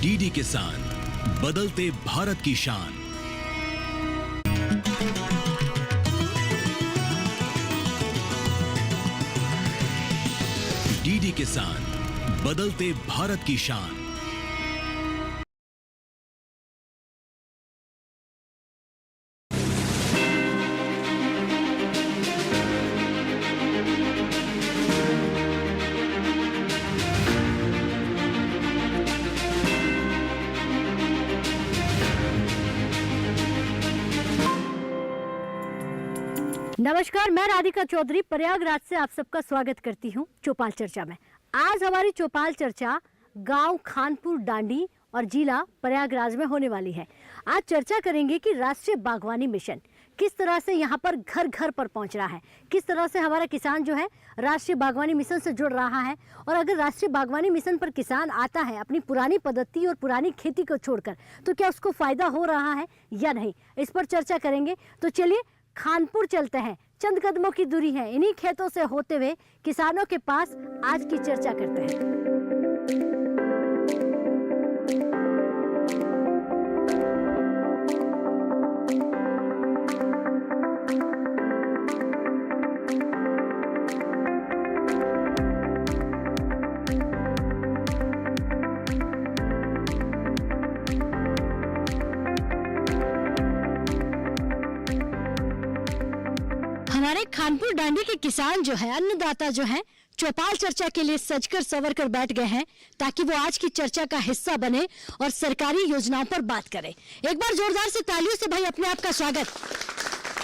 DD किसान, बदलते भारत की शान। डीडी किसान, बदलते भारत की शान। नमस्कार, मैं राधिका चौधरी प्रयागराज से आप सबका स्वागत करती हूं चौपाल चर्चा में। आज हमारी चौपाल चर्चा गांव खानपुर डांडी और जिला प्रयागराज में होने वाली है। आज चर्चा करेंगे कि राष्ट्रीय बागवानी मिशन किस तरह से यहाँ पर घर घर पर पहुँच रहा है, किस तरह से हमारा किसान जो है राष्ट्रीय बागवानी मिशन से जुड़ रहा है, और अगर राष्ट्रीय बागवानी मिशन पर किसान आता है अपनी पुरानी पद्धति और पुरानी खेती को छोड़कर, तो क्या उसको फायदा हो रहा है या नहीं, इस पर चर्चा करेंगे। तो चलिए खानपुर चलते हैं, चंद कदमों की दूरी है। इन्हीं खेतों से होते हुए किसानों के पास आज की चर्चा करते हैं। हमारे खानपुर डांडी के किसान जो है, अन्नदाता जो है, चौपाल चर्चा के लिए सजकर संवर कर बैठ गए हैं ताकि वो आज की चर्चा का हिस्सा बने और सरकारी योजनाओं पर बात करें। एक बार जोरदार से तालियों से भाई अपने आप का स्वागत,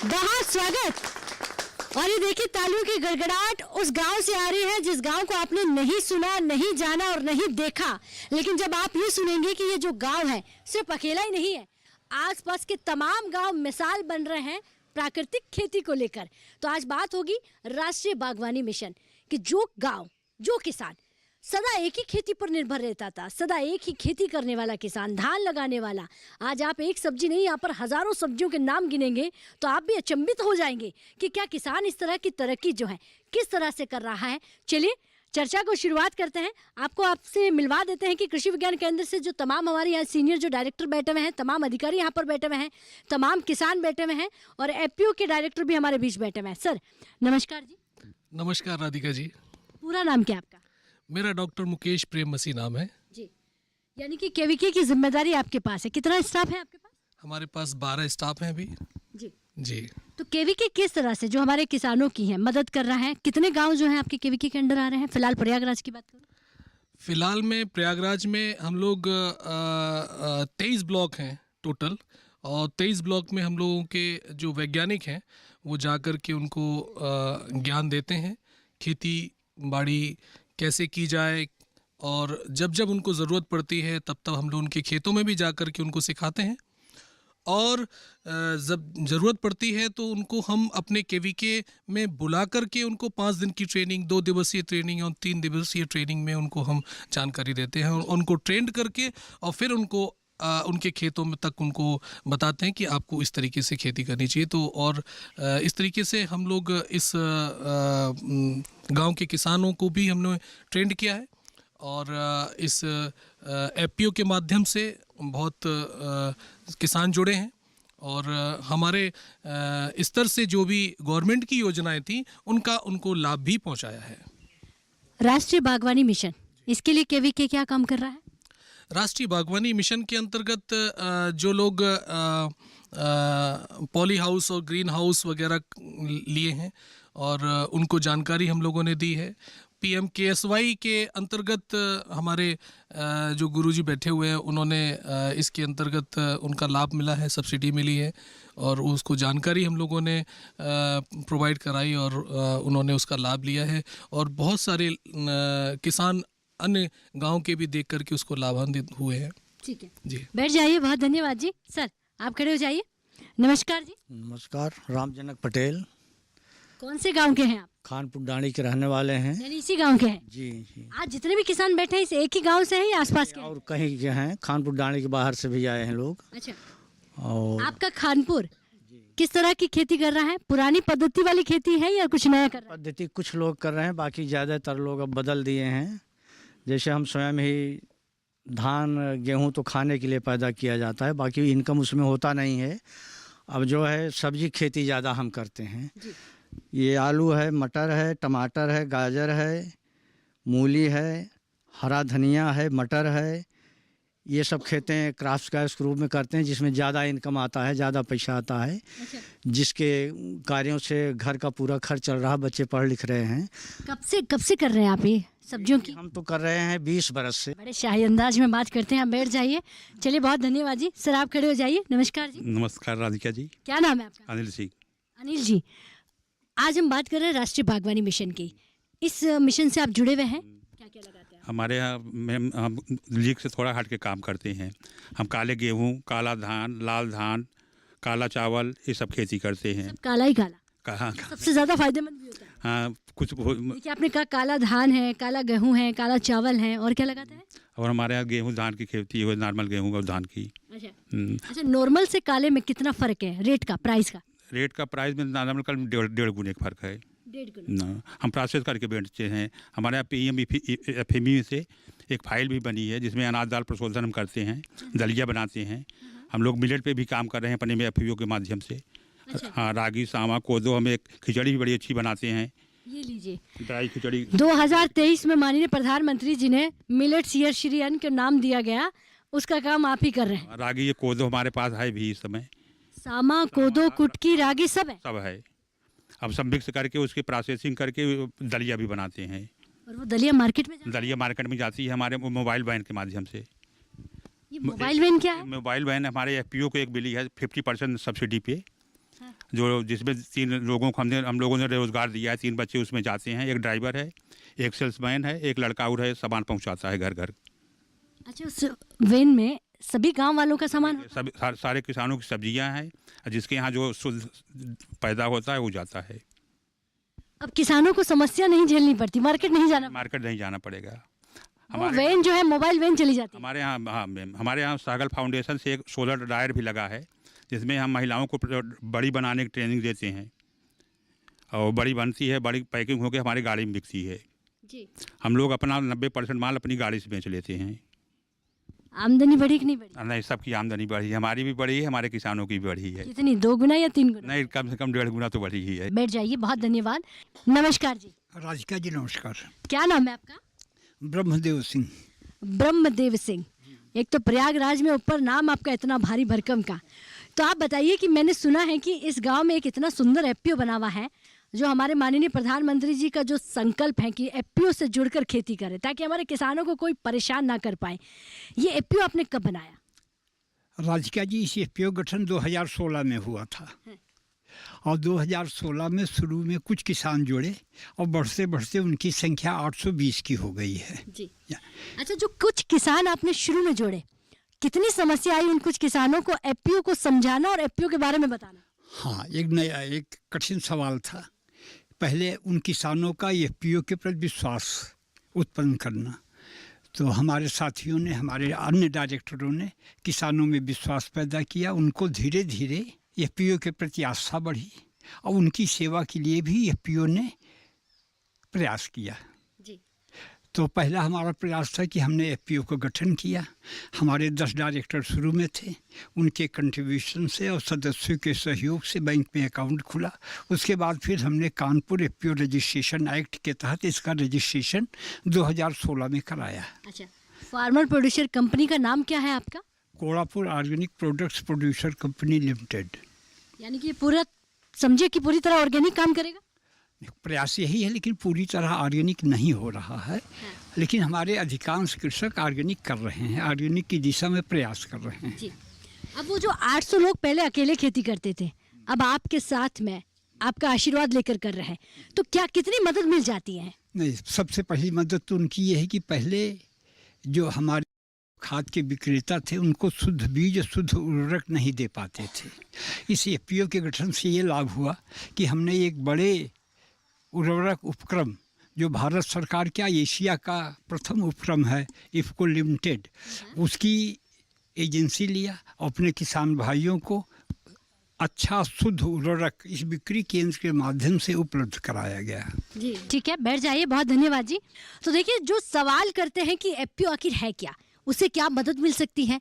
बहुत स्वागत। और ये देखिए तालियों की गड़गड़ाहट उस गांव से आ रही है जिस गांव को आपने नहीं सुना, नहीं जाना और नहीं देखा, लेकिन जब आप ये सुनेंगे कि ये जो गाँव है सिर्फ अकेला ही नहीं है, आसपास के तमाम गाँव मिसाल बन रहे हैं प्राकृतिक खेती को लेकर। तो आज बात होगी राष्ट्रीय बागवानी मिशन कि जो गांव, जो किसान सदा एक ही खेती पर निर्भर रहता था, सदा एक ही खेती करने वाला किसान, धान लगाने वाला, आज आप एक सब्जी नहीं यहाँ पर हजारों सब्जियों के नाम गिनेंगे तो आप भी अचंभित हो जाएंगे कि क्या किसान इस तरह की तरक्की जो है किस तरह से कर रहा है। चलिए चर्चा को शुरुआत करते हैं। आपसे मिलवा देते हैं कि कृषि विज्ञान केंद्र से जो तमाम हमारे यहाँ सीनियर जो डायरेक्टर बैठे हुए हैं, तमाम अधिकारी यहाँ पर बैठे हुए हैं, तमाम किसान बैठे हुए हैं और एफपीओ के डायरेक्टर भी हमारे बीच बैठे हुए हैं। सर नमस्कार जी। नमस्कार राधिका जी। पूरा नाम क्या आपका? मेरा डॉक्टर मुकेश प्रेम मसीह नाम है जी। यानी कि केवीके की जिम्मेदारी आपके पास है। कितना स्टाफ है आपके पास? हमारे पास 12 स्टाफ हैं अभी जी जी। तो केवीके किस तरह से जो हमारे किसानों की है मदद कर रहा है? कितने गांव जो हैं आपके केवीके के अंडर आ रहे हैं? फिलहाल प्रयागराज की बात करूं, फिलहाल में प्रयागराज में हम लोग 23 ब्लॉक हैं टोटल, और 23 ब्लॉक में हम लोगों के जो वैज्ञानिक हैं वो जाकर के उनको ज्ञान देते हैं, खेती बाड़ी कैसे की जाए, और जब जब उनको ज़रूरत पड़ती है तब तब हम लोग उनके खेतों में भी जाकर के उनको सिखाते हैं, और जब ज़रूरत पड़ती है तो उनको हम अपने केवीके में बुला करके उनको 5 दिन की ट्रेनिंग, 2 दिवसीय ट्रेनिंग और 3 दिवसीय ट्रेनिंग में उनको हम जानकारी देते हैं और उनको ट्रेंड करके और फिर उनको उनके खेतों में तक उनको बताते हैं कि आपको इस तरीके से खेती करनी चाहिए। तो और इस तरीके से हम लोग इस गांव के किसानों को भी हमने ट्रेंड किया है, और इस एफपीओ के माध्यम से बहुत किसान जुड़े हैं, और हमारे स्तर से जो भी गवर्नमेंट की योजनाएं थी उनको लाभ भी पहुंचाया है। राष्ट्रीय बागवानी मिशन, इसके लिए केवीके क्या काम कर रहा है? राष्ट्रीय बागवानी मिशन के अंतर्गत जो लोग पॉली हाउस और ग्रीन हाउस वगैरह लिए हैं और उनको जानकारी हम लोगों ने दी है। PMKSY के अंतर्गत हमारे जो गुरुजी बैठे हुए हैं उन्होंने इसके अंतर्गत उनका लाभ मिला है, सब्सिडी मिली है, और उसको जानकारी हम लोगों ने प्रोवाइड कराई और उन्होंने उसका लाभ लिया है, और बहुत सारे किसान अन्य गांव के भी देख करके उसको लाभान्वित हुए हैं। ठीक है जी, बैठ जाइए। बहुत धन्यवाद जी। सर आप खड़े हो जाइए। नमस्कार जी। नमस्कार, रामजनक पटेल। कौन से गांव के हैं आप? खानपुर डांडी के रहने वाले हैं। यानी इसी गांव के हैं? जी जी। आज जितने भी किसान बैठे हैं इस एक ही गांव से हैं या आसपास के हैं? और कहीं के हैं, खानपुर डांडी के बाहर से भी आए हैं लोग। अच्छा, और आपका खानपुर किस तरह की खेती कर रहा है? पुरानी पद्धति वाली खेती है या कुछ नया कर रहा है? पद्धति कुछ लोग कर रहे हैं, बाकी ज़्यादातर लोग अब बदल दिए हैं। जैसे हम स्वयं ही धान गेहूं तो खाने के लिए पैदा किया जाता है, बाकी इनकम उसमें होता नहीं है। अब जो है सब्जी खेती ज़्यादा हम करते हैं। ये आलू है, मटर है, टमाटर है, गाजर है, मूली है, हरा धनिया है, मटर है, ये सब खेतें क्राफ्ट का रूप में करते हैं, जिसमें ज़्यादा इनकम आता है, ज़्यादा पैसा आता है। जिसके कार्यों से घर का पूरा खर्च चल रहा, बच्चे पढ़ लिख रहे हैं। कब से कर रहे हैं आप ये सब्जियों की? हम तो कर रहे हैं 20 बरस से। बड़े शाही अंदाज में बात करते हैं, आप बैठ जाइए। चलिए, बहुत धन्यवाद जी। सर, आप खड़े हो जाइए। नमस्कार जी। नमस्कार राधिका जी। क्या नाम है आपका? अनिल सिंह। अनिल जी, आज हम बात कर रहे हैं राष्ट्रीय बागवानी मिशन की। इस मिशन से आप जुड़े हुए हैं, क्या क्या लगाते हैं? हमारे यहाँ हम लीग से थोड़ा हट के काम करते हैं। हम काले गेहूँ, काला धान, लाल धान, काला चावल, ये सब खेती करते हैं। सब काला ही काला, कहाँ? सबसे ज़्यादा फायदेमंद भी होता है। हाँ, कुछ देखिए, आपने कहा काला धान है, काला गेहूँ है, काला चावल है, और क्या लगाते हैं? और हमारे यहाँ गेहूँ धान की खेती है, नॉर्मल गेहूँ और धान की। अच्छा, नॉर्मल से काले में कितना फ़र्क है रेट का, प्राइस का? रेट का प्राइस में नॉर्मल का 1.5 गुने का फर्क है। 1.5 गुना। हम प्रोसेस करके बेचते हैं। हमारे यहाँ PMFME से एक फाइल भी बनी है, जिसमें अनाज दाल प्रशोधन हम करते हैं, दलिया बनाते हैं। हम लोग मिलेट पे भी काम कर रहे हैं अपने में FPO के माध्यम से। हाँ, रागी, सामा, कोदो, हम एक खिचड़ी भी बड़ी अच्छी बनाते हैं। ये लीजिए, ड्राई खिचड़ी। 2023 में माननीय प्रधानमंत्री जी ने मिलेट्स ईयर श्री अन्न का नाम दिया गया, उसका काम आप ही कर रहे हैं। रागी, ये कोदो हमारे पास है भी इस समय। सामा, कोदो, कुटकी, रागी सब है। सब है। अब सब मिक्स करके उसकी प्रोसेसिंग करके दलिया भी बनाते हैं। और वो दलिया मार्केट में दलिया मार्केट में जाती है हमारे मोबाइल वैन के माध्यम से। ये मोबाइल वैन क्या है? मोबाइल वैन हमारे FPO को एक मिली है 50% सब्सिडी पे, जो जिसमें 3 लोगों को हम लोगों ने रोज़गार दिया है। 3 बच्चे उसमें जाते हैं, एक ड्राइवर है, एक सेल्समैन है, एक लड़का और है, सामान पहुंचाता है घर घर। अच्छा, उस वैन में सभी गांव वालों का सामान होता है? सब सारे किसानों की सब्जियां हैं, जिसके यहाँ जो शुद्ध पैदा होता है वो जाता है। अब किसानों को समस्या नहीं झेलनी पड़ती, मार्केट नहीं जाना, मार्केट नहीं जाना पड़ेगा। वो वैन जो है मोबाइल वैन चली जाती है। हमारे यहाँ, हाँ मैम, हमारे यहाँ सागल फाउंडेशन से एक सोलर ड्रायर भी लगा है, जिसमें हम महिलाओं को बड़ी बनाने की ट्रेनिंग देते हैं, और बड़ी बनती है, बड़ी पैकिंग होकर हमारी गाड़ी में बिकती है जी। हम लोग अपना 90% माल अपनी गाड़ी से बेच लेते हैं। आमदनी बढ़ी कि नहीं बढ़ी? नहीं, सबकी आमदनी बढ़ी है, हमारी भी बढ़ी है, हमारे किसानों की भी बढ़ी है। कितनी, 2 गुना या 3 गुना? नहीं, कम से कम 1.5 गुना तो बढ़ी ही है। बैठ जाइए, बहुत धन्यवाद। नमस्कार जी। राधिका जी नमस्कार। क्या नाम है आपका? ब्रह्मदेव सिंह। ब्रह्मदेव सिंह। एक तो प्रयागराज में ऊपर नाम आपका इतना भारी भरकम का, तो आप बताइए कि मैंने सुना है कि इस गांव में एक इतना सुंदर FPO बना हुआ है, जो हमारे माननीय प्रधानमंत्री जी का जो संकल्प है कि FPO से जुड़कर खेती करें ताकि हमारे किसानों को कोई परेशान ना कर पाए। ये FPO आपने कब बनाया? राधिका जी, इस FPO गठन 2016 में हुआ था, और 2016 में शुरू में कुछ किसान जुड़े, और बढ़ते बढ़ते उनकी संख्या 820 की हो गई है जी। अच्छा, जो कुछ किसान आपने शुरू में जोड़े, कितनी समस्या आई उन कुछ किसानों को FPO को समझाना और FPO के बारे में बताना? हाँ, एक कठिन सवाल था। पहले उन किसानों का FPO के प्रति विश्वास उत्पन्न करना। तो हमारे साथियों ने, हमारे अन्य डायरेक्टरों ने किसानों में विश्वास पैदा किया। उनको धीरे धीरे FPO के प्रति आस्था बढ़ी, और उनकी सेवा के लिए भी FPO ने प्रयास किया जी। तो पहला हमारा प्रयास था कि हमने FPO को गठन किया। हमारे 10 डायरेक्टर शुरू में थे, उनके कंट्रीब्यूशन से और सदस्यों के सहयोग से बैंक में अकाउंट खुला। उसके बाद फिर हमने कानपुर FPO रजिस्ट्रेशन एक्ट के तहत इसका रजिस्ट्रेशन 2016 में कराया। अच्छा, फार्मर प्रोड्यूसर कंपनी का नाम क्या है आपका? Kodapur organic products producer company limited. यानी कि पूरा समझिए कि पूरी तरह ऑर्गेनिक काम करेगा। प्रयास यही है, लेकिन पूरी तरह ऑर्गेनिक नहीं हो रहा है। लेकिन हमारे अधिकांश कृषक ऑर्गेनिक कर रहे हैं, ऑर्गेनिक की दिशा में प्रयास कर रहे हैं जी। अब वो जो 800 लोग पहले अकेले खेती करते थे, अब आपके साथ में आपका आशीर्वाद लेकर कर रहे हैं, तो क्या कितनी मदद मिल जाती है? नहीं, सबसे पहली मदद तो उनकी ये है कि पहले जो हमारे खाद के विक्रेता थे, उनको शुद्ध बीज, शुद्ध उर्वरक नहीं दे पाते थे। इस FPO के गठन से ये लाभ हुआ कि हमने एक बड़े उर्वरक उपक्रम, जो भारत सरकार का एशिया का प्रथम उपक्रम है इफ़को लिमिटेड, उसकी एजेंसी लिया, अपने किसान भाइयों को अच्छा शुद्ध उर्वरक इस बिक्री केंद्र के माध्यम से उपलब्ध कराया गया जी। ठीक है, बैठ जाइए, बहुत धन्यवाद जी। तो देखिए, जो सवाल करते हैं कि FPO आखिर है क्या, उसे क्या मदद मिल सकती है।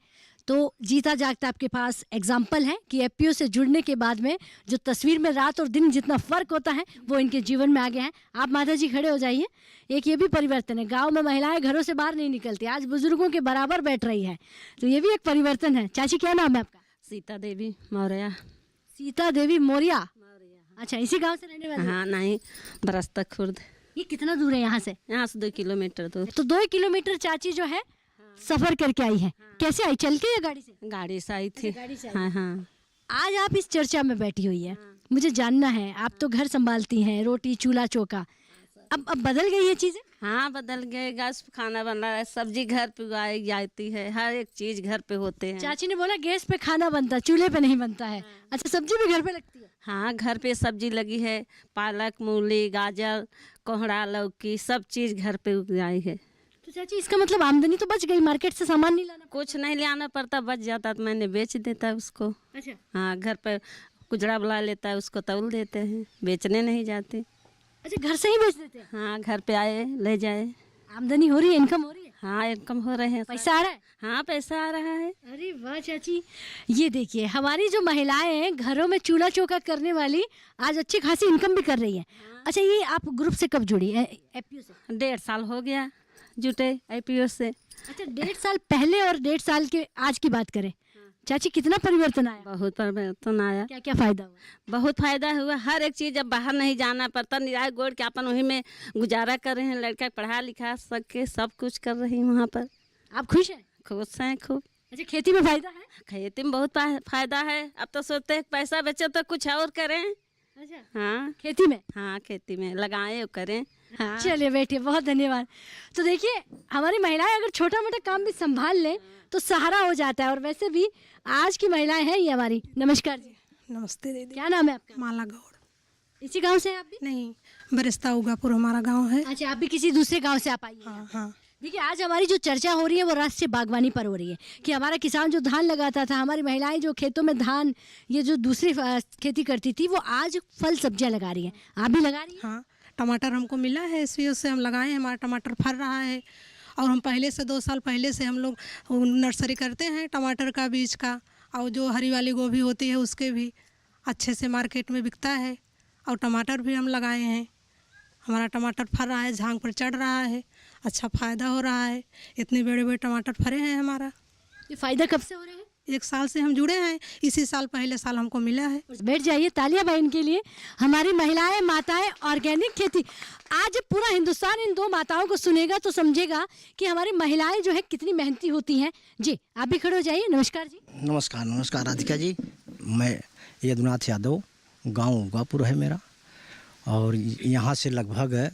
तो जीता जागता आपके पास एग्जाम्पल है कि एफपीओ से जुड़ने के बाद में जो तस्वीर में रात और दिन जितना फ़र्क होता है वो इनके जीवन में आ गया है। आप माता जी खड़े हो जाइए। एक ये भी परिवर्तन है, गांव में महिलाएं घरों से बाहर नहीं निकलती, आज बुजुर्गों के बराबर बैठ रही है, तो ये भी एक परिवर्तन है। चाची क्या नाम है आपका? सीता देवी मौर्य। सीता देवी मौर्य। अच्छा, इसी गांव से रहने वाले? हाँ, नहीं, बरस्तक खुर्द। ये कितना दूर है यहाँ से? यहाँ से 2 किलोमीटर दूर। तो 2 किलोमीटर चाची जो है सफर करके आई है। कैसे आई, चल के या गाड़ी से? गाड़ी से आई थी। गाड़ी से आई। हाँ हाँ। आज आप इस चर्चा में बैठी हुई है, मुझे जानना है, आप तो घर संभालती हैं, रोटी चूल्हा चौका, अब बदल गई ये चीजें? हाँ, बदल गए। गैस पे खाना बन रहा है, सब्जी घर पे उगाई जाती है, हर एक चीज घर पे होते हैं। चाची ने बोला गैस पे खाना बनता, चूल्हे पे नहीं बनता है। अच्छा, सब्जी भी घर पे लगती है? हाँ, घर पे सब्जी लगी है, पालक, मूली, गाजर, कोहड़ा, लौकी, सब चीज घर पे उगाई है। तो चाची इसका मतलब आमदनी तो बच गई, मार्केट से सामान नहीं लाना? कुछ नहीं लाना पड़ता, बच जाता तो मैंने बेच देता उसको। अच्छा। हाँ, घर पे कुजड़ा बुला लेता है, उसको तौल देते हैं, बेचने नहीं जाते। अच्छा, घर से ही बेच देते हैं? हाँ, घर पे आए ले जाए। आमदनी हो रही है, इनकम हो रही है? हाँ, इनकम हो रहे हैं। पैसा आ रहा है? हाँ, पैसा आ रहा है। अरे वाह चाची, ये देखिए हमारी जो महिलाएं हैं घरों में चूल्हा चौका करने वाली आज अच्छी खासी इनकम भी कर रही है। अच्छा, ये आप ग्रुप से कब जुड़ी एफपीओ से? 1.5 साल हो गया जुटे एपीओ से। अच्छा, 1.5 साल पहले और 1.5 साल के आज की बात करें, चाची कितना परिवर्तन आया? बहुत परिवर्तन आया। क्या क्या फायदा हुआ? बहुत फायदा हुआ, हर एक चीज अब बाहर नहीं जाना पड़ता, निराय गोड़ के अपन वहीं में गुजारा कर रहे हैं। लड़का पढ़ा लिखा सके सब कुछ कर रही हूँ वहाँ पर। आप खुश हैं? खुश हैं खूब। अच्छा, खेती में फायदा है? खेती में बहुत फायदा है। अब तो सोचते हैं पैसा बचे तो कुछ और करें। अच्छा, हाँ, खेती में? हाँ, खेती में लगाएं और करें। हाँ। चलिए बैठिए, बहुत धन्यवाद। तो देखिए हमारी महिलाएं अगर छोटा मोटा काम भी संभाल लें तो सहारा हो जाता है। और वैसे भी आज की महिलाएं हैं ये हमारी। नमस्कार जी। नमस्ते दीदी। क्या नाम है आपका? माला गौड़। इसी गांव से हैं आप भी? नहीं, बरिस्ता उगापुर हमारा गांव है। अच्छा, आप भी किसी दूसरे गांव से आप आई हैं? हाँ हाँ। देखिए आज हमारी जो चर्चा हो रही है वो राष्ट्रीय बागवानी पर हो रही है कि हमारा किसान जो धान लगाता था, हमारी महिलाएं जो खेतों में धान ये जो दूसरी खेती करती थी वो आज फल सब्जियां लगा रही हैं। आप भी लगा रही हैं? हाँ, टमाटर हमको मिला है, इसलिए उससे हम लगाए हैं। हमारा टमाटर फल रहा है और हम पहले से 2 साल पहले से हम लोग नर्सरी करते हैं टमाटर का बीज का, और जो हरी वाली गोभी होती है उसके भी अच्छे से मार्केट में बिकता है। और टमाटर भी हम लगाए हैं, हमारा टमाटर फल रहा है, झांग पर चढ़ रहा है, अच्छा फ़ायदा हो रहा है। इतने बड़े बड़े टमाटर फरे हैं हमारा। ये फायदा कब से हो रहा है? 1 साल से हम जुड़े हैं, इसी साल पहले साल हमको मिला है। बैठ जाइए, तालियां भाई इनके लिए। हमारी महिलाएं माताएं ऑर्गेनिक खेती, आज पूरा हिंदुस्तान इन 2 माताओं को सुनेगा तो समझेगा कि हमारी महिलाएं जो है कितनी मेहनती होती हैं। जी आप भी खड़े हो जाइए। नमस्कार जी। नमस्कार। नमस्कार राधिका जी। मैं यदुनाथ यादव, गांव उगापुर है मेरा, और यहाँ से लगभग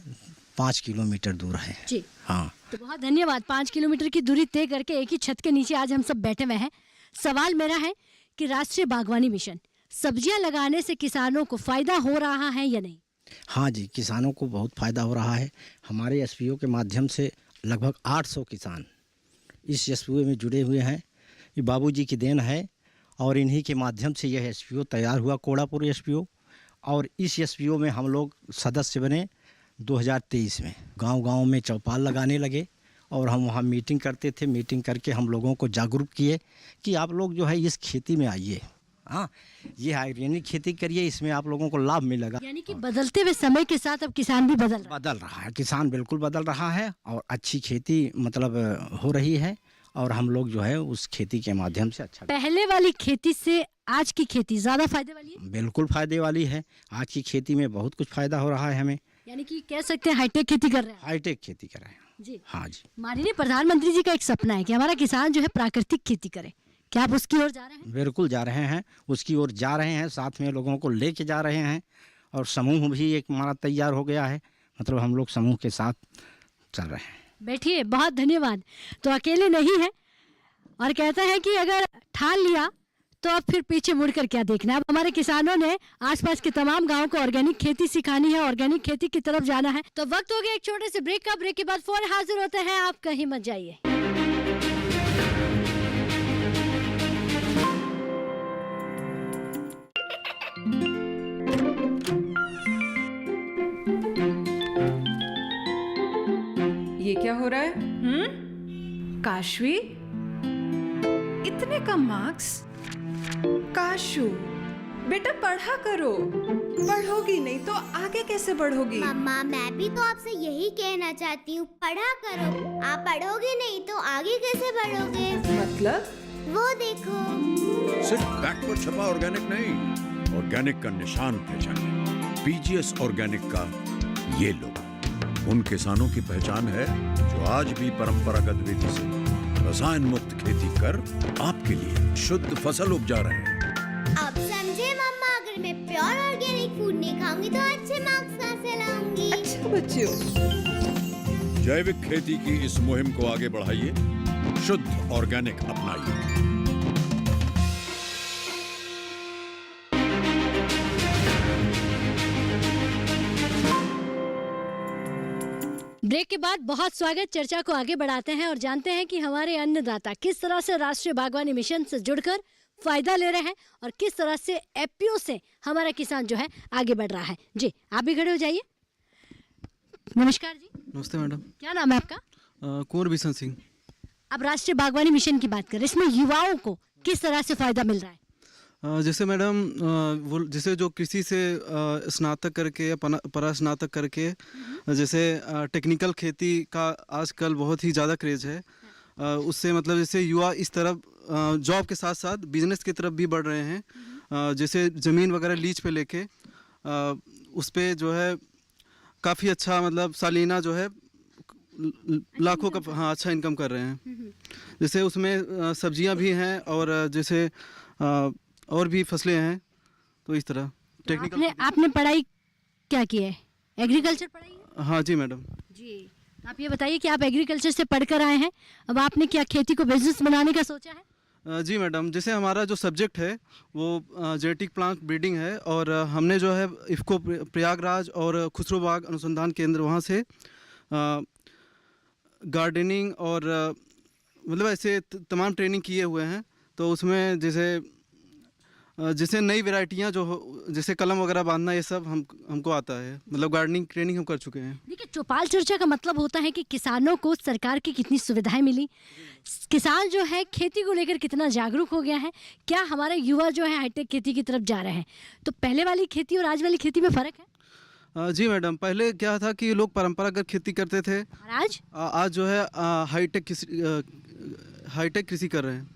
5 किलोमीटर दूर है जी। हाँ, तो बहुत धन्यवाद। 5 किलोमीटर की दूरी तय करके एक ही छत के नीचे आज हम सब बैठे हुए हैं। सवाल मेरा है कि राष्ट्रीय बागवानी मिशन सब्जियां लगाने से किसानों को फायदा हो रहा है या नहीं? हाँ जी, किसानों को बहुत फ़ायदा हो रहा है। हमारे एसपीओ के माध्यम से लगभग 800 किसान इस एसपीओ में जुड़े हुए हैं। ये बाबूजी की देन है और इन्हीं के माध्यम से यह एसपीओ तैयार हुआ, कोड़ापुर एसपीओ। और इस एसपीओ में हम लोग सदस्य बने 2023 में। गांव-गांव में चौपाल लगाने लगे और हम वहाँ मीटिंग करते थे। मीटिंग करके हम लोगों को जागरूक किए कि आप लोग जो है इस खेती में आइए, हाँ, ये ऑर्गेनिक खेती करिए, इसमें आप लोगों को लाभ मिलेगा। यानी कि बदलते हुए समय के साथ अब किसान भी बदल रहा है। किसान बिल्कुल बदल रहा है और अच्छी खेती मतलब हो रही है, और हम लोग जो है उस खेती के माध्यम से अच्छा। पहले वाली खेती से आज की खेती ज्यादा फायदे वाली है? बिल्कुल फायदे वाली है। आज की खेती में बहुत कुछ फायदा हो रहा है हमें। यानी कि कह सकते हैं हाईटेक खेती कर रहे हैं। हाईटेक खेती कर रहे हैं जी। हाँ जी। माननीय प्रधानमंत्री जी का एक सपना है कि हमारा किसान जो है प्राकृतिक खेती करे। क्या आप उसकी ओर जा रहे हैं? बिल्कुल जा रहे हैं, उसकी ओर जा रहे हैं, साथ में लोगों को लेके जा रहे हैं। और समूह भी एक हमारा तैयार हो गया है, मतलब हम लोग समूह के साथ चल रहे हैं। बैठिए, बहुत धन्यवाद। तो अकेले नहीं है और कहता है कि अगर ठान लिया तो अब फिर पीछे मुड़कर क्या देखना। अब हमारे किसानों ने आसपास के तमाम गांवों को ऑर्गेनिक खेती सिखानी है, ऑर्गेनिक खेती की तरफ जाना है। तो वक्त हो गया एक छोटे से ब्रेक का। ब्रेक के बाद फिर हाजिर होते हैं, आप कहीं मत जाइए। ये क्या हो रहा है? काशवी, इतने कम मार्क्स? काशू बेटा पढ़ा करो, पढ़ोगी नहीं तो आगे कैसे बढ़ोगी? मम्मा मैं भी तो आपसे यही कहना चाहती हूँ, पढ़ा करो। आप पढ़ोगे नहीं तो आगे कैसे बढ़ोगे? मतलब? वो देखो। सिर्फ बैक पर छपा ऑर्गेनिक नहीं, ऑर्गेनिक का निशान पहचानिए। बीजीएस ऑर्गेनिक का ये लोग उन किसानों की पहचान है जो आज भी परंपरागत विधि से रसायन मुक्त खेती कर आपके लिए शुद्ध फसल उपजा रहे हैं। अब समझे मम्मा, अगर मैं प्योर ऑर्गेनिक फूड नहीं खाऊंगी तो अच्छे मार्क्स कहाँ से लाऊंगी? अच्छा बच्चों, जैविक खेती की इस मुहिम को आगे बढ़ाइए, शुद्ध ऑर्गेनिक अपनाइए। ब्रेक के बाद बहुत स्वागत। चर्चा को आगे बढ़ाते हैं और जानते हैं कि हमारे अन्नदाता किस तरह से राष्ट्रीय बागवानी मिशन से जुड़कर फायदा ले रहे हैं और किस तरह से एफपीओ से हमारा किसान जो है आगे बढ़ रहा है। जी आप भी खड़े हो जाइए। नमस्कार जी। नमस्ते मैडम। क्या नाम है आपका? कुंवर बिशन सिंह। अब राष्ट्रीय बागवानी मिशन की बात करें, इसमें युवाओं को किस तरह से फायदा मिल रहा है? जैसे मैडम वो जैसे जो कृषि से स्नातक करके या परास्नातक करके जैसे टेक्निकल खेती का आजकल बहुत ही ज़्यादा क्रेज है, उससे मतलब जैसे युवा इस तरफ जॉब के साथ साथ बिजनेस की तरफ भी बढ़ रहे हैं। जैसे ज़मीन वगैरह लीज पे लेके उस पे जो है काफ़ी अच्छा मतलब सालीना जो है लाखों का हाँ अच्छा इनकम कर रहे हैं। जैसे उसमें सब्जियां भी हैं और जैसे और भी फसलें हैं, तो इस तरह टेक्निकल। आपने पढ़ाई क्या की है? एग्रीकल्चर पढ़ाई है? हाँ जी मैडम। जी आप ये बताइए कि आप एग्रीकल्चर से पढ़कर आए हैं, अब आपने क्या खेती को बिजनेस बनाने का सोचा है? जी मैडम, जैसे हमारा जो सब्जेक्ट है वो जेनेटिक प्लांट ब्रीडिंग है और हमने जो है इफ़को प्रयागराज और खुसरोबाग अनुसंधान केंद्र वहाँ से गार्डनिंग और मतलब ऐसे तमाम ट्रेनिंग किए हुए हैं। तो उसमें जैसे नई वैरायटियाँ जो जैसे कलम वगैरह बांधना ये सब हमको आता है, मतलब गार्डनिंग ट्रेनिंग हम कर चुके हैं। देखिए चौपाल चर्चा का मतलब होता है कि किसानों को सरकार की कितनी सुविधाएं मिली, किसान जो है खेती को लेकर कितना जागरूक हो गया है, क्या हमारे युवा जो है हाईटेक खेती की तरफ जा रहे हैं। तो पहले वाली खेती और आज वाली खेती में फ़र्क है? जी मैडम, पहले क्या था कि लोग परंपरागत खेती करते थे और आज जो है हाईटेक कृषि कर रहे हैं।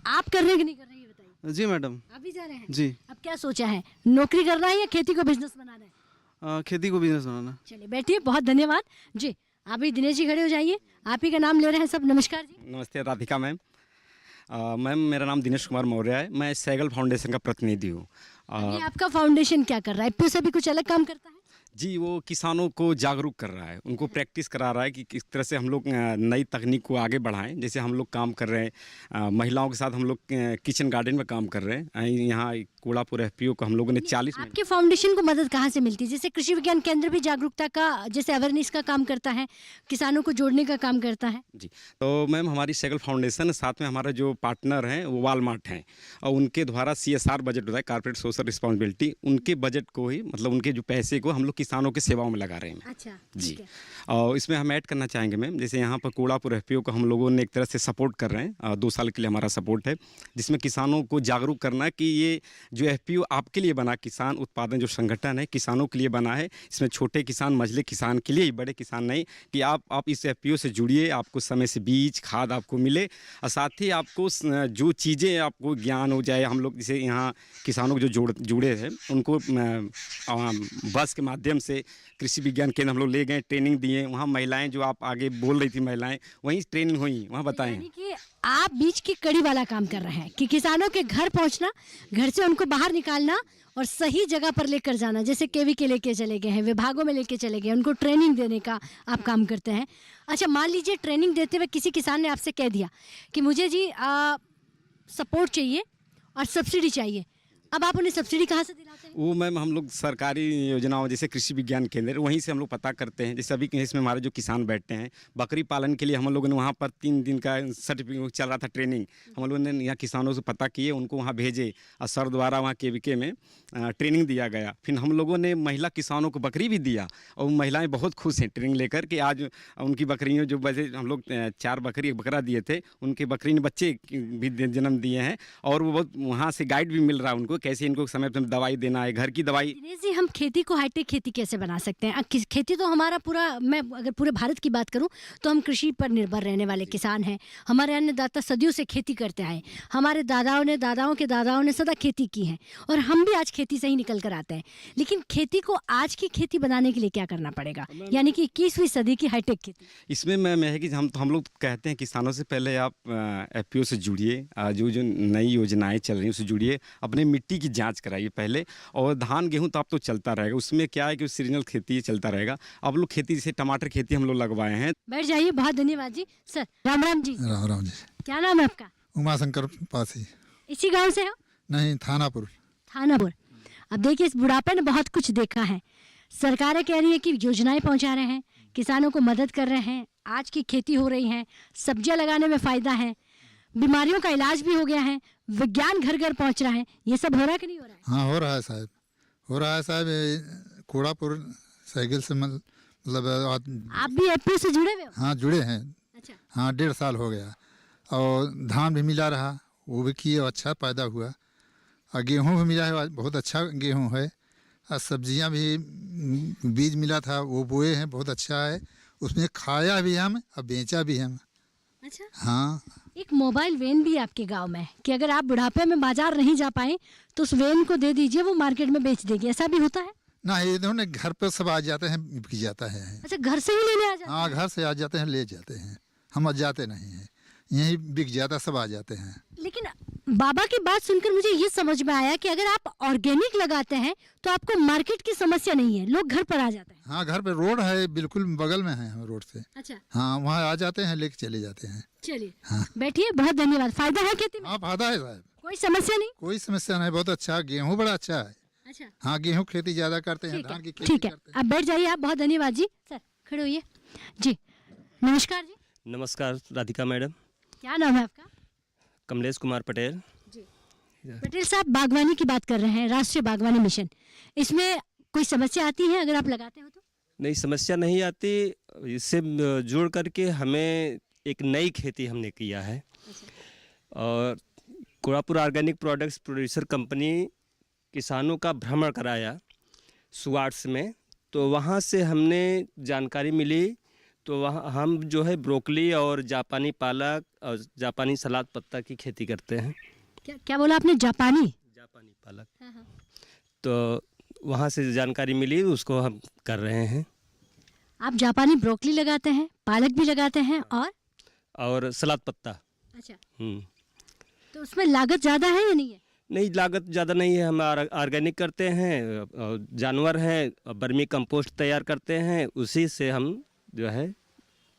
आप कर रहे हैं कि नहीं कर रहे हैं ये बताइए। जी मैडम। आप भी जा रहे हैं? जी। अब क्या सोचा है, नौकरी करना है या खेती को बिजनेस बनाना है? खेती को बिजनेस बनाना। चलिए बैठिए, बहुत धन्यवाद जी। आप भी दिनेश जी खड़े हो जाइए, आप ही का नाम ले रहे हैं सब। नमस्कार जी। नमस्ते राधिका मैम। मैम मेरा नाम दिनेश कुमार मौर्य है, मैं सैगल फाउंडेशन का प्रतिनिधि हूँ। आपका फाउंडेशन क्या कर रहा है? एफपीओ से भी कुछ अलग काम करता है? जी, वो किसानों को जागरूक कर रहा है, उनको प्रैक्टिस करा रहा है कि किस तरह से हम लोग नई तकनीक को आगे बढ़ाएं। जैसे हम लोग काम कर रहे हैं महिलाओं के साथ, हम लोग किचन गार्डन में काम कर रहे हैं। यहाँ कोड़ापुर एफपीओ को हम लोगों ने 40 आपके फाउंडेशन को मदद कहाँ से मिलती है? जैसे कृषि विज्ञान केंद्र भी जागरूकता का जैसे अवेयरनेस का काम करता है, किसानों को जोड़ने का काम करता है। जी, तो मैम हमारी सैगल फाउंडेशन साथ में हमारा जो पार्टनर हैं वो वॉलमार्ट हैं और उनके द्वारा CSR बजट होता है, कॉर्पोरेट सोशल रिस्पॉन्सिबिलिटी, उनके बजट को ही मतलब उनके जो पैसे को हम लोग किसानों की सेवाओं में लगा रहे हैं। अच्छा जी। और इसमें हम ऐड करना चाहेंगे मैम, जैसे यहाँ पर कोड़ापुर एफपीओ को हम लोगों ने एक तरह से सपोर्ट कर रहे हैं, 2 साल के लिए हमारा सपोर्ट है, जिसमें किसानों को जागरूक करना कि ये जो एफपीओ आपके लिए बना, किसान उत्पादन जो संगठन है किसानों के लिए बना है। इसमें छोटे किसान मझले किसान के लिए ही, बड़े किसान नहीं, कि आप इस एफपीओ से जुड़िए, आपको समय से बीज खाद आपको मिले और साथ ही आपको जो चीज़ें आपको ज्ञान हो जाए। हम लोग जैसे यहाँ किसानों को जो जुड़े हैं उनको बस के माध्यम से कृषि विज्ञान केंद्र हम लोग ले गए, ट्रेनिंग दिए। वहाँ महिलाएं जो आप आगे बोल रही थी, महिलाएं वहीं ट्रेनिंग हुई, वहाँ बताएं कि आप बीच की कड़ी वाला काम कर रहे हैं कि किसानों के घर पहुँचना, घर से उनको बाहर निकालना और सही जगह पर लेकर जाना। जैसे केवी के लेके चले गए हैं, विभागों में लेके चले गए, उनको ट्रेनिंग देने का आप काम करते हैं। अच्छा, मान लीजिए ट्रेनिंग देते हुए किसी किसान ने आपसे कह दिया कि मुझे जी सपोर्ट चाहिए और सब्सिडी चाहिए, अब आप उन्हें सब्सिडी कहाँ से दिलाते हैं? वो मैम हम लोग सरकारी योजनाओं जैसे कृषि विज्ञान केंद्र वहीं से हम लोग पता करते हैं। जैसे अभी इसमें हमारे जो किसान बैठते हैं बकरी पालन के लिए हम लोगों ने वहाँ पर 3 दिन का सर्टिफिकेट चल रहा था ट्रेनिंग, हम लोगों ने यहाँ किसानों से पता किए, उनको वहाँ भेजे और सर द्वारा वहाँ KVK में ट्रेनिंग दिया गया। फिर हम लोगों ने महिला किसानों को बकरी भी दिया और महिलाएँ बहुत खुश हैं ट्रेनिंग लेकर कि आज उनकी बकरियों जो वैसे हम लोग 4 बकरी 1 बकरा दिए थे, उनके बकरी ने बच्चे भी जन्म दिए हैं और वो बहुत वहाँ से गाइड भी मिल रहा है उनको कैसे इनको समय पर दवाई देना है, घर की दवाई। दिनेश जी, हम खेती को हाईटेक खेती कैसे बना सकते हैं? खेती तो हमारा पूरा, मैं अगर पूरे भारत की बात करूं तो हम कृषि पर निर्भर रहने वाले किसान हैं। हमारे अन्नदाता सदियों से खेती करते आए, हमारे दादाओं के दादाओं ने सदा खेती की है और हम भी आज खेती से ही निकल कर आते हैं। लेकिन खेती को आज की खेती बनाने के लिए क्या करना पड़ेगा, यानी कि 21वीं सदी की हाईटेक खेती? इसमें मैम है कि हम लोग कहते हैं किसानों से पहले आप FPO से जुड़िए, जो नई योजनाएं चल रही हैं उससे जुड़िए, अपने मिट्टी की जांच कराइए पहले। और धान गेहूं तो आप तो चलता रहेगा, उसमें क्या है कि सीजनल खेती चलता रहेगा। अब लोग खेती जैसे टमाटर खेती हम लोग लगवाए हैं। बैठ जाइए, बहुत धन्यवाद जी। सर राम राम जी। राम राम जी। क्या नाम है आपका? उमाशंकर पासी। इसी गांव से हो? नहीं, थानापुर। थानापुर। अब देखिए, इस बुढ़ापे ने बहुत कुछ देखा है। सरकारें कह रही है कि योजनाएं पहुंचा रहे हैं, किसानों को मदद कर रहे हैं, आज की खेती हो रही है, सब्जियां लगाने में फ़ायदा है, बीमारियों का इलाज भी हो गया है, विज्ञान घर घर पहुंच रहा है। ये सब हो रहा है कि नहीं हो रहा है? हाँ, हो रहा है साहब, हो रहा है साहब। कोड़ापुर साइकिल से मतलब आप भी FPO से जुड़े हुए हो? हाँ, जुड़े हैं। अच्छा। हाँ, 1.5 साल हो गया और धान भी मिला रहा, वो भी किए, अच्छा पैदा हुआ। और गेहूँ भी मिला है, बहुत अच्छा गेहूँ है। और सब्जियाँ भी बीज मिला था, वो बोए हैं, बहुत अच्छा है। उसमें खाया भी हम और बेचा भी हम। अच्छा। हाँ। एक मोबाइल वैन भी आपके गांव में है कि अगर आप बुढ़ापे में बाजार नहीं जा पाए तो उस वैन को दे दीजिए, वो मार्केट में बेच देगी, ऐसा भी होता है? ना, इन्होंने घर पर सब आ जाते हैं, बिक जाता है। अच्छा, घर से ही लेने आ जाते हैं? हाँ, घर से आ जाते हैं, ले जाते हैं। हम जाते नहीं हैं, यहीं बिक जाता, सब आ जाते हैं। लेकिन बाबा की बात सुनकर मुझे ये समझ में आया कि अगर आप ऑर्गेनिक लगाते हैं तो आपको मार्केट की समस्या नहीं है, लोग घर पर आ जाते हैं। हाँ, घर पे रोड है, बिल्कुल बगल में है हम रोड से। अच्छा। हाँ, वहाँ आ जाते हैं, लेके चले जाते हैं। चलिए। हाँ। बैठिए, बहुत धन्यवाद। फायदा है खेती में? हाँ, फायदा है साहब, कोई समस्या नहीं? कोई समस्या नहीं, बहुत अच्छा। गेहूँ बड़ा अच्छा है। अच्छा। हाँ, गेहूँ खेती ज्यादा करते हैं, धान की खेती ठीक है, आप बैठ जाइए। आप बहुत धन्यवाद जी। सर खड़े होइए जी। नमस्कार जी। नमस्कार राधिका मैडम। क्या नाम है आपका? कमलेश कुमार पटेल। पटेल साहब, बागवानी की बात कर रहे हैं, राष्ट्रीय बागवानी मिशन, इसमें कोई समस्या आती है अगर आप लगाते हो तो? नहीं, समस्या नहीं आती। इससे जोड़ करके हमें एक नई खेती हमने किया है। और Kodapur organic products producer company किसानों का भ्रमण कराया सुवार्ट्स में, तो वहाँ से हमने जानकारी मिली। तो वहाँ हम जो है ब्रोकली और जापानी पालक और जापानी सलाद पत्ता की खेती करते हैं। क्या बोला आपने? जापानी पालक। तो वहाँ से जानकारी मिली, उसको हम कर रहे हैं। आप जापानी ब्रोकली लगाते हैं, पालक भी लगाते हैं और सलाद पत्ता। अच्छा। तो उसमें लागत ज़्यादा है या नहीं है? नहीं, लागत ज़्यादा नहीं है। हम ऑर्गेनिक करते हैं, जानवर हैं, बर्मी कंपोस्ट तैयार करते हैं, उसी से हम जो है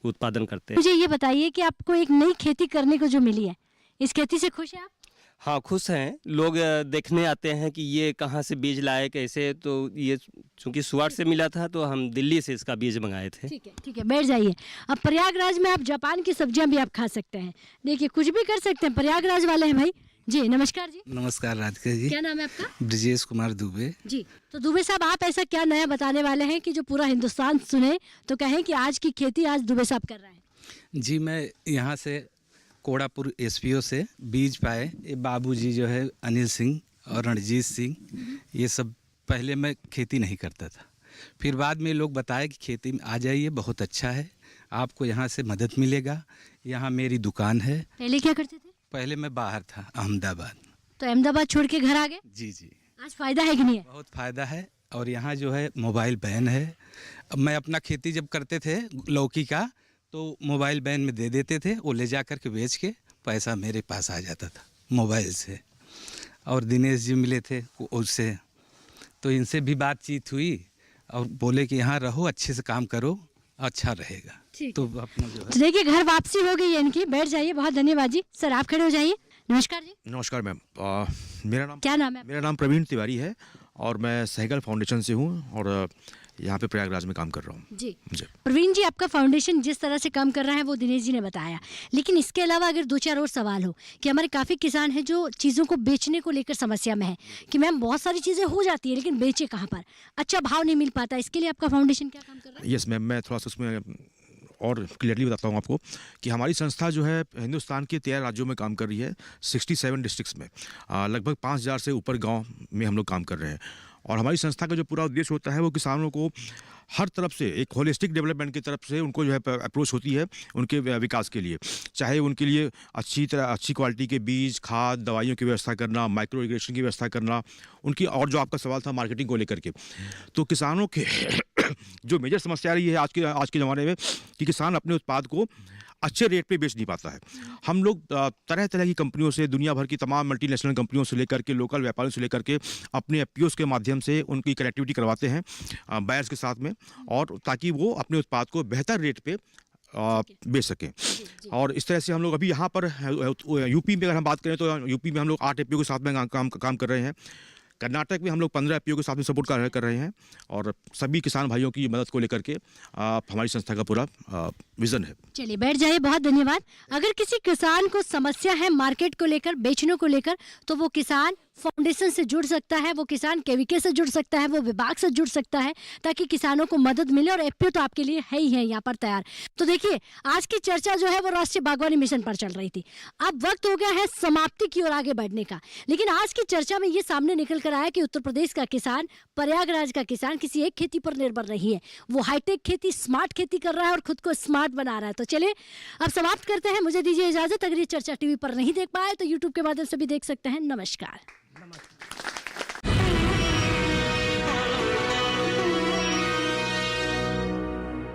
उत्पादन करते हैं। मुझे ये बताइए कि आपको एक नई खेती करने को जो मिली है, इस खेती से खुश हैं आप? हाँ, खुश हैं। लोग देखने आते हैं कि ये कहाँ से बीज लाए, कैसे। तो ये चूँकि सुवाड़ से मिला था तो हम दिल्ली से इसका बीज मंगाए थे। ठीक है, बैठ जाइए। अब प्रयागराज में आप जापान की सब्जियां भी आप खा सकते हैं। देखिए, कुछ भी कर सकते हैं, प्रयागराज वाले हैं भाई जी। नमस्कार जी। नमस्कार राधिका जी। क्या नाम है आपका? ब्रजेश कुमार दुबे जी। तो दुबे साहब, आप ऐसा क्या नया बताने वाले हैं कि जो पूरा हिंदुस्तान सुने तो कहें कि आज की खेती आज दुबे साहब कर रहे हैं? जी, मैं यहाँ से कोड़ापुर SPO से बीज पाए। ये बाबूजी जो है अनिल सिंह और रणजीत सिंह, ये सब पहले मैं खेती नहीं करता था। फिर बाद में लोग बताए कि खेती में आ जाइए, बहुत अच्छा है, आपको यहाँ से मदद मिलेगा। यहाँ मेरी दुकान है। पहले क्या करते थे? पहले मैं बाहर था, अहमदाबाद। तो अहमदाबाद छोड़ के घर आ गए? जी जी। आज फायदा है कि नहीं है? बहुत फ़ायदा है। और यहाँ जो है मोबाइल वैन है। अब मैं अपना खेती जब करते थे लौकी का, तो मोबाइल वैन में दे देते थे, वो ले जा कर के बेच के पैसा मेरे पास आ जाता था मोबाइल से। और दिनेश जी मिले थे उससे, तो इनसे भी बातचीत हुई और बोले कि यहाँ रहो, अच्छे से काम करो, अच्छा रहेगा। तो अपना जो है, देखिए, घर वापसी हो गई है इनकी। बैठ जाइए, बहुत धन्यवाद जी। सर आप खड़े हो जाइए। नमस्कार जी। नमस्कार मैम। क्या नाम है? मेरा नाम प्रवीण तिवारी है और मैं सहगल फाउंडेशन से हूँ और यहाँ पे प्रयागराज में काम कर रहा हूँ। जी प्रवीण जी, आपका फाउंडेशन जिस तरह से काम कर रहा है वो दिनेश जी ने बताया, लेकिन इसके अलावा अगर 2-4 और सवाल हो कि हमारे काफ़ी किसान हैं जो चीज़ों को बेचने को लेकर समस्या में है कि मैम बहुत सारी चीज़ें हो जाती है लेकिन बेचे कहाँ पर, अच्छा भाव नहीं मिल पाता, इसके लिए आपका फाउंडेशन क्या काम कर रहा है? यस मैम, मैं थोड़ा सा उसमें और क्लियरली बताता हूँ आपको कि हमारी संस्था जो है हिंदुस्तान के 13 राज्यों में काम कर रही है, 67 डिस्ट्रिक्ट्स में, लगभग 5000 से ऊपर गांव में हम लोग काम कर रहे हैं। और हमारी संस्था का जो पूरा उद्देश्य होता है वो किसानों को हर तरफ से एक होलिस्टिक डेवलपमेंट की तरफ से उनको जो है अप्रोच होती है उनके विकास के लिए, चाहे उनके लिए अच्छी क्वालिटी के बीज, खाद, दवाइयों की व्यवस्था करना, माइक्रो इरिगेशन की व्यवस्था करना, उनकी, और जो आपका सवाल था मार्केटिंग को लेकर के, तो किसानों के जो मेजर समस्या रही है आज के ज़माने में कि किसान अपने उत्पाद को अच्छे रेट पे बेच नहीं पाता है। हम लोग तरह तरह की कंपनियों से, दुनिया भर की तमाम मल्टीनेशनल कंपनियों से लेकर के, लोकल व्यापारियों से लेकर के अपने एफपीओस के माध्यम से उनकी कनेक्टिविटी करवाते हैं बायर्स के साथ में, और ताकि वो अपने उत्पाद को बेहतर रेट पे बेच सकें। और इस तरह से हम लोग अभी यहाँ पर यूपी में अगर हम बात करें तो यूपी में हम लोग 8 एफपीओ के साथ में काम कर रहे हैं। कर्नाटक में हम लोग 15 एफपीओ के साथ में सपोर्ट कर रहे हैं और सभी किसान भाइयों की मदद को लेकर के हमारी संस्था का पूरा विजन है। चलिए बैठ जाइए, बहुत धन्यवाद। अगर किसी किसान को समस्या है मार्केट को लेकर, बेचने को लेकर, तो वो किसान फाउंडेशन से जुड़ सकता है, वो किसान केवीके से जुड़ सकता है, वो विभाग से जुड़ सकता है ताकि किसानों को मदद मिले, और एफपीओ तो आपके लिए है ही है यहाँ पर तैयार। तो देखिए आज की चर्चा जो है वो राष्ट्रीय बागवानी मिशन पर चल रही थी, अब वक्त हो गया है समाप्ति की ओर आगे बढ़ने का। लेकिन आज की चर्चा में ये सामने निकल कर आया कि उत्तर प्रदेश का किसान, प्रयागराज का किसान किसी एक खेती पर निर्भर नहीं है, वो हाईटेक खेती, स्मार्ट खेती कर रहा है और खुद को स्मार्ट बना रहा है। तो चलिए अब समाप्त करते हैं, मुझे दीजिए इजाजत। अगर ये चर्चा टीवी पर नहीं देख पाए तो यूट्यूब के माध्यम से भी देख सकते हैं। नमस्कार।